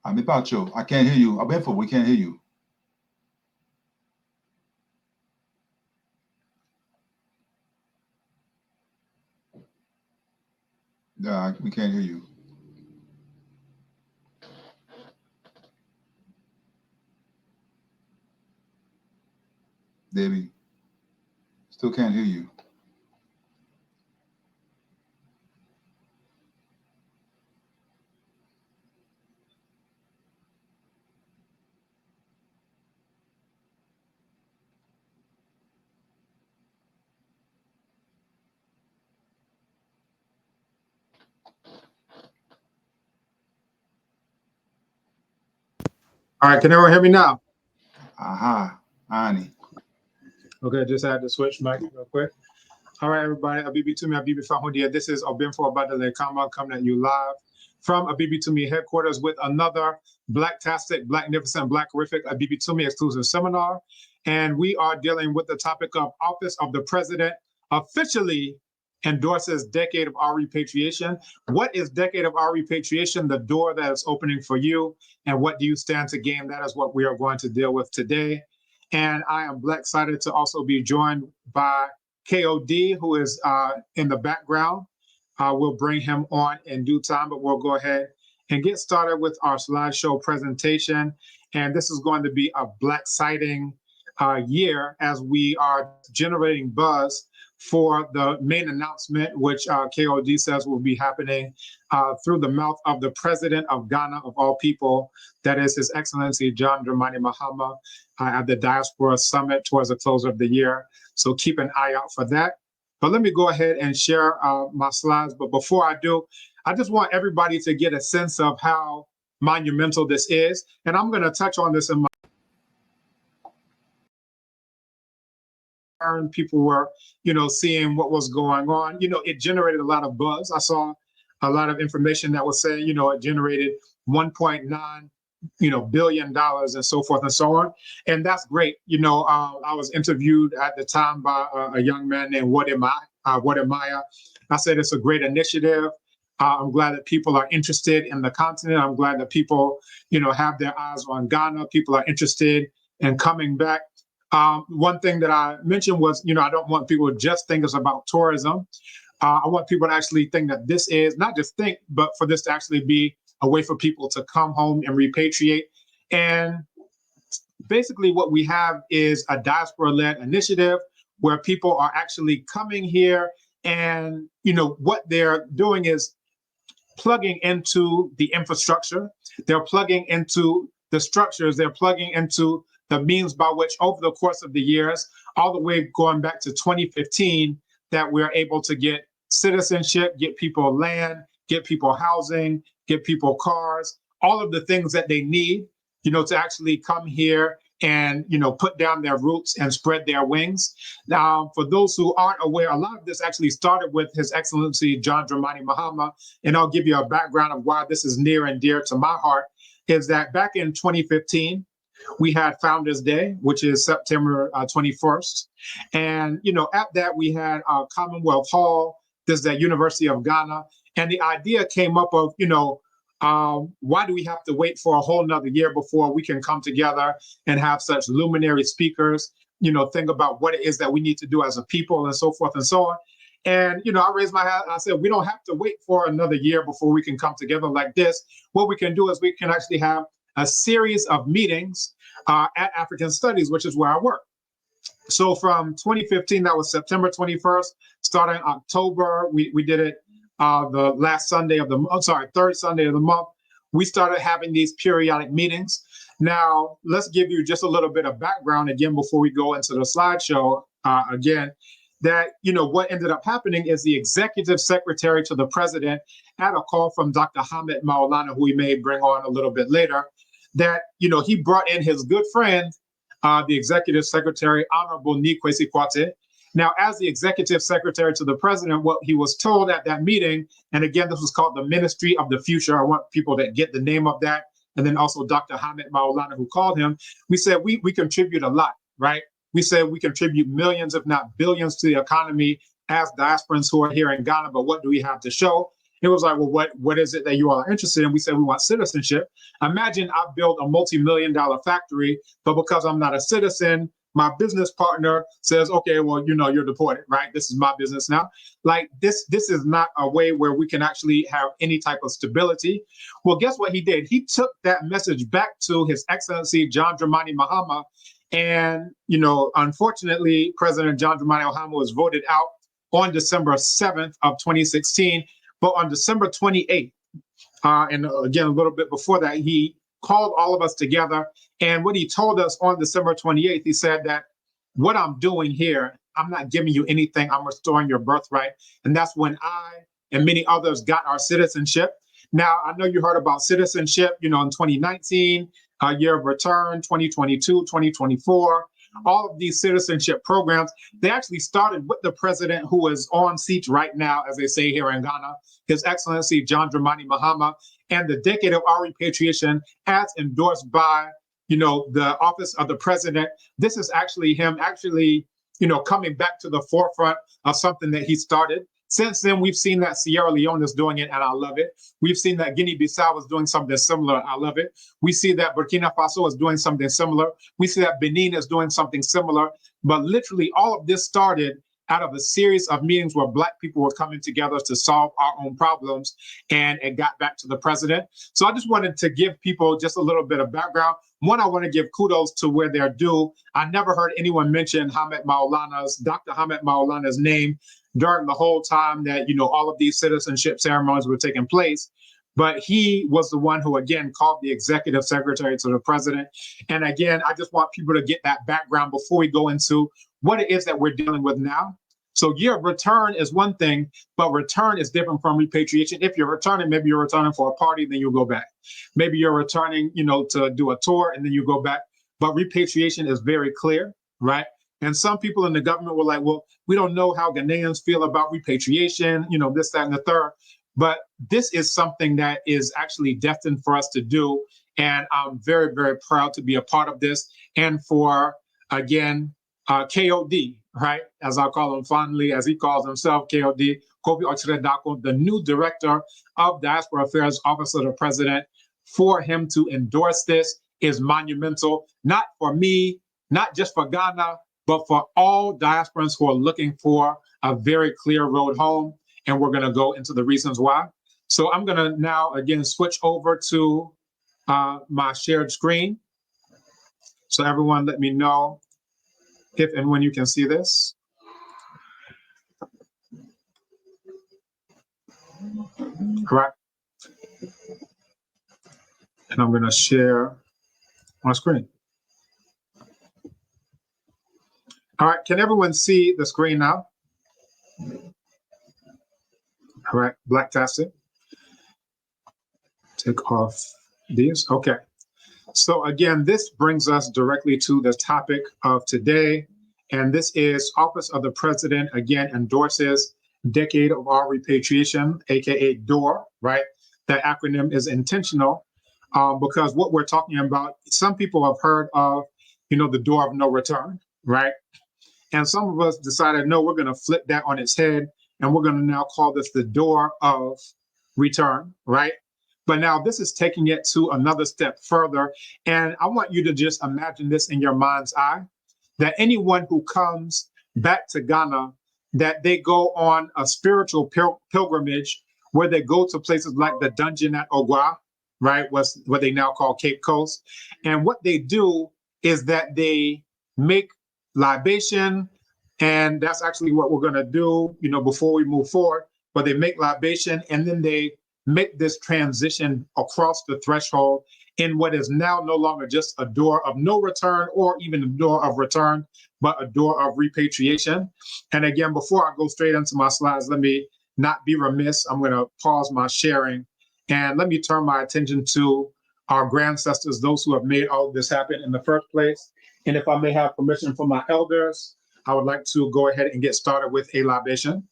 I'm about you. I can't hear you. Ɔbenfo, we can't hear you. We can't hear you. Debbie, still can't hear you. All right, can everyone hear me now? Aha, Ani. Okay, just had to switch mic real quick. All right, everybody, Abibi Tumi, Abibi Fahudia. This is Ɔbenfo O Kambon coming at you live from Abibi Tumi headquarters with another Blacktastic, Blacknificent, Blackrific Abibi Tumi exclusive seminar. And we are dealing with the topic of Office of the President officially endorses Decade of Our Repatriation. What is Decade of Our Repatriation? The door that is opening for you, and what do you stand to gain? That is what we are going to deal with today. And I am excited to also be joined by KOD, who is in the background. We'll bring him on in due time, but we'll go ahead and get started with our slideshow presentation. And this is going to be a Black sighting year as we are generating buzz for the main announcement, which KOD says will be happening through the mouth of the President of Ghana, of all people, that is His Excellency John Dramani Mahama, at the Diaspora Summit towards the close of the year. So keep an eye out for that. But let me go ahead and share my slides. But before I do, I just want everybody to get a sense of how monumental this is. And I'm going to touch on this in my people were, seeing what was going on. It generated a lot of buzz. I saw a lot of information that was saying, it generated $1.9 billion and so forth and so on. And that's great. I was interviewed at the time by a young man named Wademaya. I said, it's a great initiative. I'm glad that people are interested in the continent. I'm glad that people, have their eyes on Ghana. People are interested in coming back. One thing that I mentioned was, I don't want people to just think it's about tourism. I want people to actually think that this is not just think, but for this to actually be a way for people to come home and repatriate. And basically what we have is a diaspora-led initiative where people are actually coming here and, what they're doing is plugging into the infrastructure. They're plugging into the structures. They're plugging into the means by which over the course of the years, all the way going back to 2015, that we're able to get citizenship, get people land, get people housing, get people cars, all of the things that they need, to actually come here and, put down their roots and spread their wings. Now, for those who aren't aware, a lot of this actually started with His Excellency John Dramani Mahama, and I'll give you a background of why this is near and dear to my heart, is that back in 2015, we had Founders Day, which is September 21st. And, at that, we had Commonwealth Hall. This is the University of Ghana. And the idea came up of, why do we have to wait for a whole nother year before we can come together and have such luminary speakers, think about what it is that we need to do as a people and so forth and so on. And, I raised my hand. I said, we don't have to wait for another year before we can come together like this. What we can do is we can actually have a series of meetings at African Studies, which is where I work. So from 2015, that was September 21st, starting October, we did it the last Sunday of the month, third Sunday of the month. We started having these periodic meetings. Now, let's give you just a little bit of background again before we go into the slideshow again. That, what ended up happening is the executive secretary to the president had a call from Dr. Hamid Maulana, who we may bring on a little bit later, that, he brought in his good friend, the executive secretary, Honorable Kwesi Kwate. Now, as the executive secretary to the president, what he was told at that meeting, and again, this was called the Ministry of the Future. I want people to get the name of that. And then also Dr. Hamid Maulana, who called him. We said, we contribute a lot, right? We said we contribute millions, if not billions, to the economy as diasporans who are here in Ghana, but what do we have to show? It was like, well, what is it that you all are interested in? We said we want citizenship. Imagine I built a multi-million-dollar factory, but because I'm not a citizen, my business partner says, okay, well, you're deported, right? This is my business now. Like this is not a way where we can actually have any type of stability. Well, guess what he did? He took that message back to His Excellency John Dramani Mahama. And, unfortunately, President John Dramani Mahama was voted out on December 7th of 2016. But on December 28th, and again, a little bit before that, he called all of us together. And what he told us on December 28th, he said that what I'm doing here, I'm not giving you anything. I'm restoring your birthright. And that's when I and many others got our citizenship. Now, I know you heard about citizenship, in 2019, year of return, 2022, 2024. All of these citizenship programs, they actually started with the president who is on seat right now, as they say here in Ghana, His Excellency John Dramani Mahama, and the decade of our repatriation as endorsed by, the office of the president. This is actually him coming back to the forefront of something that he started. Since then, we've seen that Sierra Leone is doing it, and I love it. We've seen that Guinea-Bissau is doing something similar. I love it. We see that Burkina Faso is doing something similar. We see that Benin is doing something similar. But literally, all of this started out of a series of meetings where Black people were coming together to solve our own problems, and it got back to the president. So I just wanted to give people just a little bit of background. One, I want to give kudos to where they're due. I never heard anyone mention Dr. Hamed Maulana's name during the whole time that, all of these citizenship ceremonies were taking place. But he was the one who, again, called the executive secretary to the president. And again, I just want people to get that background before we go into what it is that we're dealing with now. So year of return is one thing, but return is different from repatriation. If you're returning, maybe you're returning for a party, then you'll go back. Maybe you're returning, to do a tour, and then you go back. But repatriation is very clear, right? And some people in the government were like, well, we don't know how Ghanaians feel about repatriation, this, that, and the third. But this is something that is actually destined for us to do. And I'm very, very proud to be a part of this. And for, again, KOD, right? As I call him fondly, as he calls himself, KOD, Kofi Ochire-Dako, the new director of Diaspora Affairs, Office of the President, for him to endorse this is monumental, not for me, not just for Ghana, but for all diasporans who are looking for a very clear road home. And we're going to go into the reasons why. So I'm going to now, again, switch over to my shared screen. So everyone, let me know if and when you can see this. Correct. And I'm going to share my screen. All right, can everyone see the screen now? All right, blacktastic. Take off these. Okay. So again, this brings us directly to the topic of today. And this is Office of the President, again, endorses Decade of Our Repatriation, AKA DOOR, right? That acronym is intentional because what we're talking about, some people have heard of, the door of no return, right? And some of us decided, no, we're going to flip that on its head. And we're going to now call this the door of return, right? But now this is taking it to another step further. And I want you to just imagine this in your mind's eye, that anyone who comes back to Ghana, that they go on a spiritual pilgrimage where they go to places like the dungeon at Ogwa, right? What they now call Cape Coast. And what they do is that they make libation, and that's actually what we're going to do, before we move forward. But they make libation, and then they make this transition across the threshold in what is now no longer just a door of no return or even a door of return, but a door of repatriation. And again, before I go straight into my slides, let me not be remiss. I'm going to pause my sharing and let me turn my attention to our ancestors, those who have made all of this happen in the first place. And if I may have permission from my elders, I would like to go ahead and get started with a libation.